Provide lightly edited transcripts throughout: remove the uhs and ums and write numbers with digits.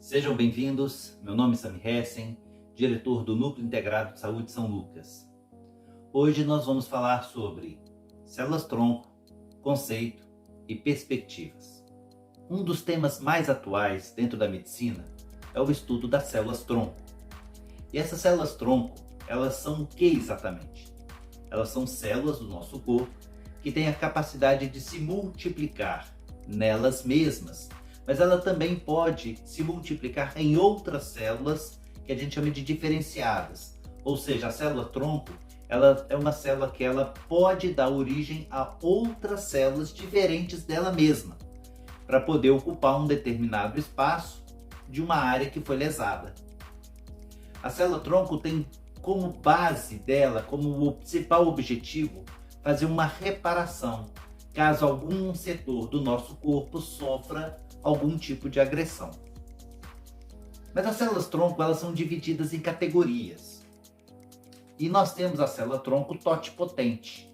Sejam bem-vindos, meu nome é Sami Hessen, diretor do Núcleo Integrado de Saúde São Lucas. Hoje nós vamos falar sobre células-tronco, conceito e perspectivas. Um dos temas mais atuais dentro da medicina é o estudo das células-tronco. E essas células-tronco, elas são o que exatamente? Elas são células do nosso corpo que têm a capacidade de se multiplicar nelas mesmas, mas ela também pode se multiplicar em outras células que a gente chama de diferenciadas. Ou seja, a célula-tronco, ela é uma célula que ela pode dar origem a outras células diferentes dela mesma, para poder ocupar um determinado espaço de uma área que foi lesada. A célula-tronco tem como base dela, como o principal objetivo, fazer uma reparação, caso algum setor do nosso corpo sofra algum tipo de agressão. Mas as células-tronco, elas são divididas em categorias. E nós temos a célula-tronco totipotente.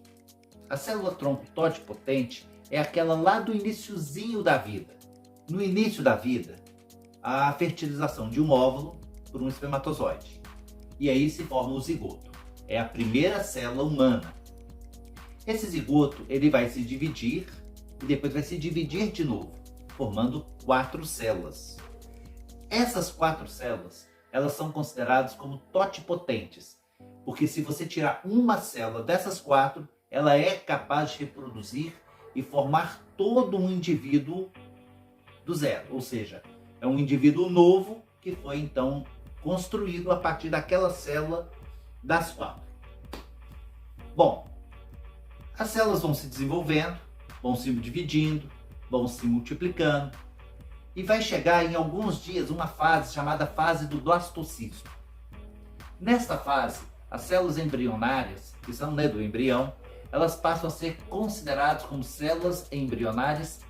A célula-tronco totipotente é aquela lá do iniciozinho da vida. No início da vida, a fertilização de um óvulo por um espermatozoide. E aí se forma o zigoto. É a primeira célula humana. Esse zigoto, ele vai se dividir e depois vai se dividir de novo, formando 4 células. Essas 4 células, elas são consideradas como totipotentes, porque se você tirar uma célula dessas 4, ela é capaz de reproduzir e formar todo um indivíduo do zero, ou seja, é um indivíduo novo que foi então construído a partir daquela célula das 4. Bom, as células vão se desenvolvendo, vão se dividindo, vão se multiplicando e vai chegar em alguns dias uma fase chamada fase do blastocisto. Nesta fase, as células embrionárias, que são do embrião, elas passam a ser consideradas como células embrionárias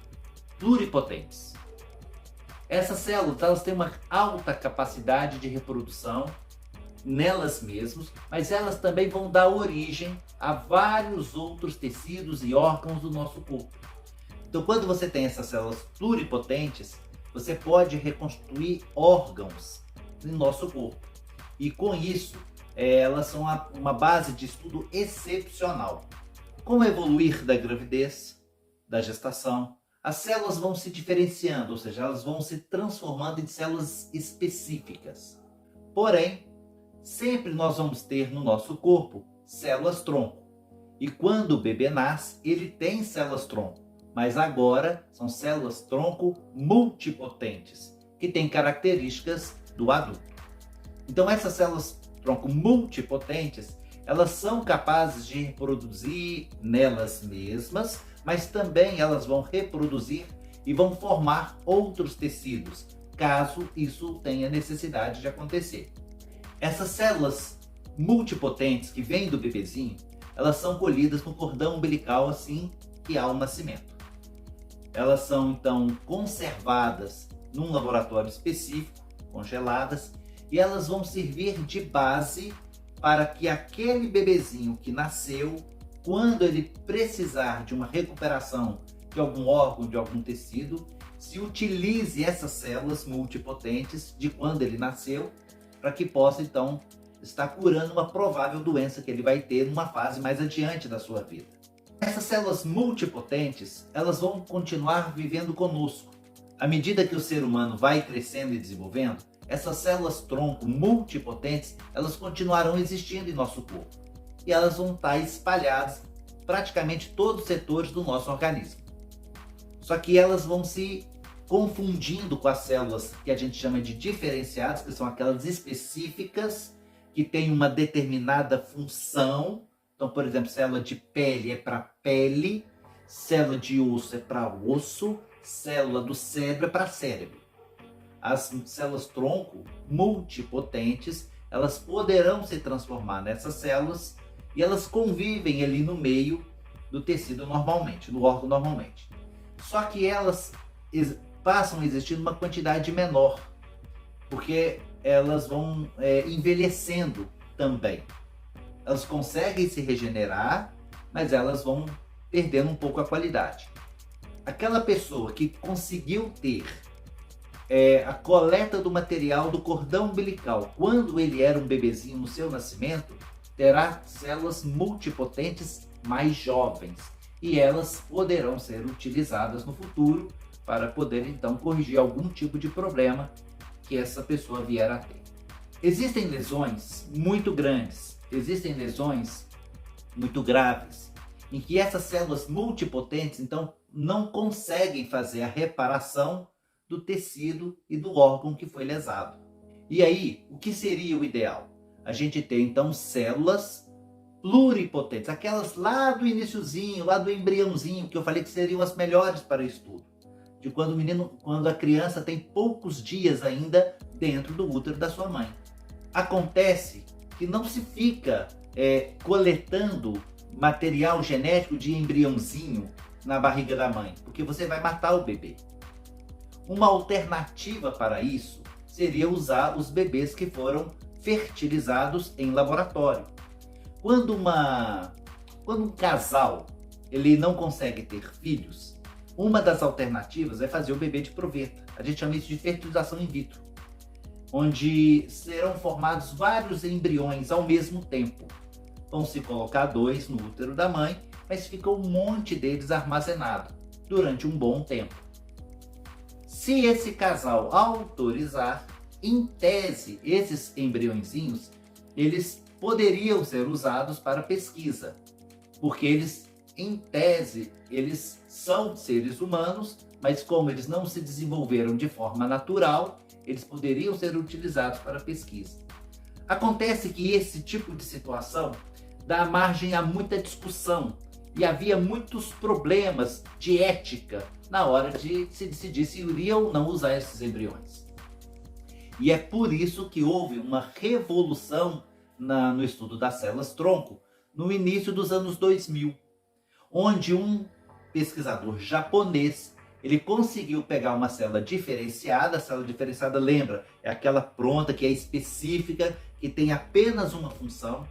pluripotentes. Essas células, elas têm uma alta capacidade de reprodução nelas mesmas, mas elas também vão dar origem a vários outros tecidos e órgãos do nosso corpo. Então, quando você tem essas células pluripotentes, você pode reconstruir órgãos no nosso corpo. E com isso, elas são uma base de estudo excepcional. Com o evoluir da gravidez, da gestação, as células vão se diferenciando, ou seja, elas vão se transformando em células específicas. Porém, sempre nós vamos ter no nosso corpo células-tronco. E quando o bebê nasce, ele tem células-tronco. Mas agora são células-tronco multipotentes, que têm características do adulto. Então essas células-tronco multipotentes, elas são capazes de reproduzir nelas mesmas, mas também elas vão reproduzir e vão formar outros tecidos, caso isso tenha necessidade de acontecer. Essas células multipotentes que vêm do bebezinho, elas são colhidas no cordão umbilical assim que há o nascimento. Elas são então conservadas num laboratório específico, congeladas, e elas vão servir de base para que aquele bebezinho que nasceu, quando ele precisar de uma recuperação de algum órgão, de algum tecido, se utilize essas células multipotentes de quando ele nasceu, para que possa então estar curando uma provável doença que ele vai ter numa fase mais adiante da sua vida. Essas células multipotentes, elas vão continuar vivendo conosco. À medida que o ser humano vai crescendo e desenvolvendo, essas células-tronco multipotentes, elas continuarão existindo em nosso corpo. E elas vão estar espalhadas praticamente todos os setores do nosso organismo. Só que elas vão se confundindo com as células que a gente chama de diferenciadas, que são aquelas específicas, que têm uma determinada função. Então, por exemplo, célula de pele é para pele, célula de osso é para osso, célula do cérebro é para cérebro. As células-tronco multipotentes, elas poderão se transformar nessas células e elas convivem ali no meio do tecido normalmente, no órgão normalmente. Só que elas passam a existir numa quantidade menor, porque elas vão envelhecendo também. Elas conseguem se regenerar, mas elas vão perdendo um pouco a qualidade. Aquela pessoa que conseguiu ter a coleta do material do cordão umbilical. Quando ele era um bebezinho no seu nascimento, terá células multipotentes mais jovens e elas poderão ser utilizadas no futuro para poder então corrigir algum tipo de problema que essa pessoa vier a ter. Existem lesões muito grandes, existem lesões muito graves, em que essas células multipotentes então não conseguem fazer a reparação do tecido e do órgão que foi lesado. E aí, o que seria o ideal? A gente tem então células pluripotentes, aquelas lá do iniciozinho, lá do embriãozinho, que eu falei que seriam as melhores para o estudo. De quando a criança tem poucos dias ainda dentro do útero da sua mãe. Acontece que não se fica coletando material genético de embriãozinho na barriga da mãe, porque você vai matar o bebê. Uma alternativa para isso seria usar os bebês que foram fertilizados em laboratório. Quando um casal ele não consegue ter filhos, uma das alternativas é fazer o bebê de proveta. A gente chama isso de fertilização in vitro, onde serão formados vários embriões ao mesmo tempo. Vão se colocar 2 no útero da mãe, mas fica um monte deles armazenado durante um bom tempo. Se esse casal autorizar, em tese, esses embriõezinhos, eles poderiam ser usados para pesquisa, porque eles, em tese, eles são seres humanos, mas como eles não se desenvolveram de forma natural, eles poderiam ser utilizados para pesquisa. Acontece que esse tipo de situação dá margem a muita discussão e havia muitos problemas de ética na hora de se decidir se iria ou não usar esses embriões. E é por isso que houve uma revolução no estudo das células-tronco no início dos anos 2000, onde um pesquisador japonês ele conseguiu pegar uma célula diferenciada. A célula diferenciada, lembra, é aquela pronta, que é específica, que tem apenas uma função.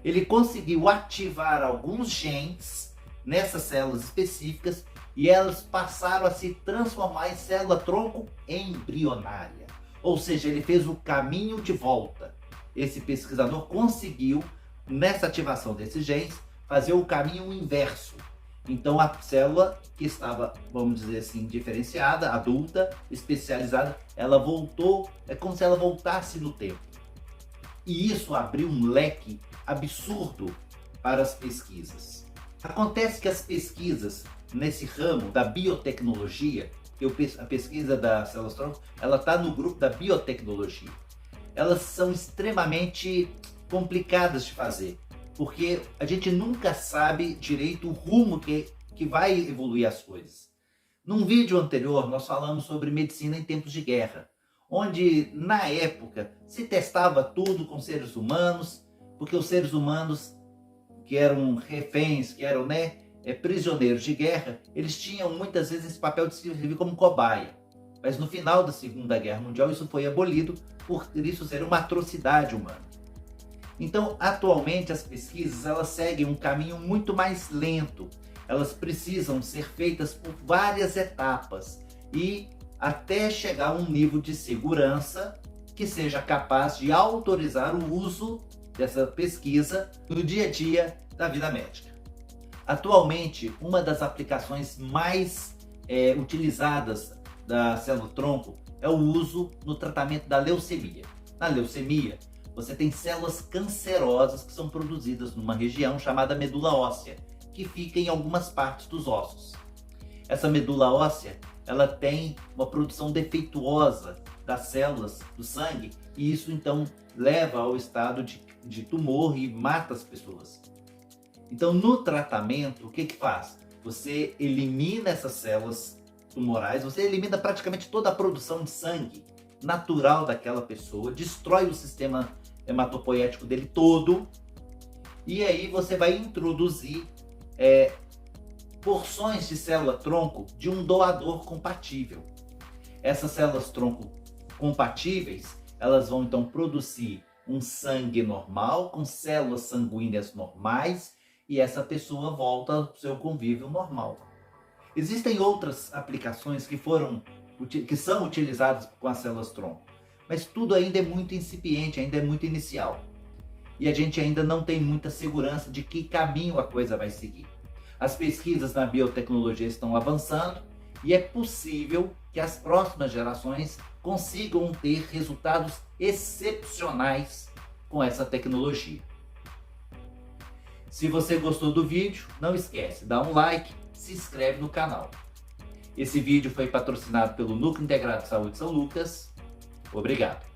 Ele conseguiu ativar alguns genes nessas células específicas e elas passaram a se transformar em célula-tronco embrionária. Ou seja, ele fez o caminho de volta. Esse pesquisador conseguiu, nessa ativação desses genes, fazer o caminho inverso. Então a célula que estava, vamos dizer assim, diferenciada, adulta, especializada, ela voltou, é como se ela voltasse no tempo. E isso abriu um leque absurdo para as pesquisas. Acontece que as pesquisas nesse ramo da biotecnologia, a pesquisa das células-tronco, ela está no grupo da biotecnologia. Elas são extremamente complicadas de fazer, porque a gente nunca sabe direito o rumo que vai evoluir as coisas. Num vídeo anterior, nós falamos sobre medicina em tempos de guerra, onde, na época, se testava tudo com seres humanos, porque os seres humanos, que eram reféns, que eram prisioneiros de guerra, eles tinham muitas vezes esse papel de servir como cobaia. Mas no final da Segunda Guerra Mundial isso foi abolido, por isso ser uma atrocidade humana. Então, atualmente, as pesquisas elas seguem um caminho muito mais lento. Elas precisam ser feitas por várias etapas e até chegar a um nível de segurança que seja capaz de autorizar o uso dessa pesquisa no dia a dia da vida médica. Atualmente, uma das aplicações mais utilizadas da célula-tronco é o uso no tratamento da leucemia. Na leucemia, você tem células cancerosas que são produzidas numa região chamada medula óssea, que fica em algumas partes dos ossos. Essa medula óssea, ela tem uma produção defeituosa das células do sangue e isso então leva ao estado de tumor e mata as pessoas. Então, no tratamento, o que faz? Você elimina essas células tumorais, você elimina praticamente toda a produção de sangue natural daquela pessoa, destrói o sistema hematopoético dele todo e aí você vai introduzir porções de célula-tronco de um doador compatível. Essas células-tronco compatíveis, elas vão então produzir um sangue normal, com células sanguíneas normais, e essa pessoa volta ao seu convívio normal. Existem outras aplicações que foram que são utilizadas com as células-tronco. Mas tudo ainda é muito incipiente, ainda é muito inicial. E a gente ainda não tem muita segurança de que caminho a coisa vai seguir. As pesquisas na biotecnologia estão avançando e é possível que as próximas gerações consigam ter resultados excepcionais com essa tecnologia. Se você gostou do vídeo, não esquece, dá um like, se inscreve no canal. Esse vídeo foi patrocinado pelo Núcleo Integrado de Saúde São Lucas. Obrigado.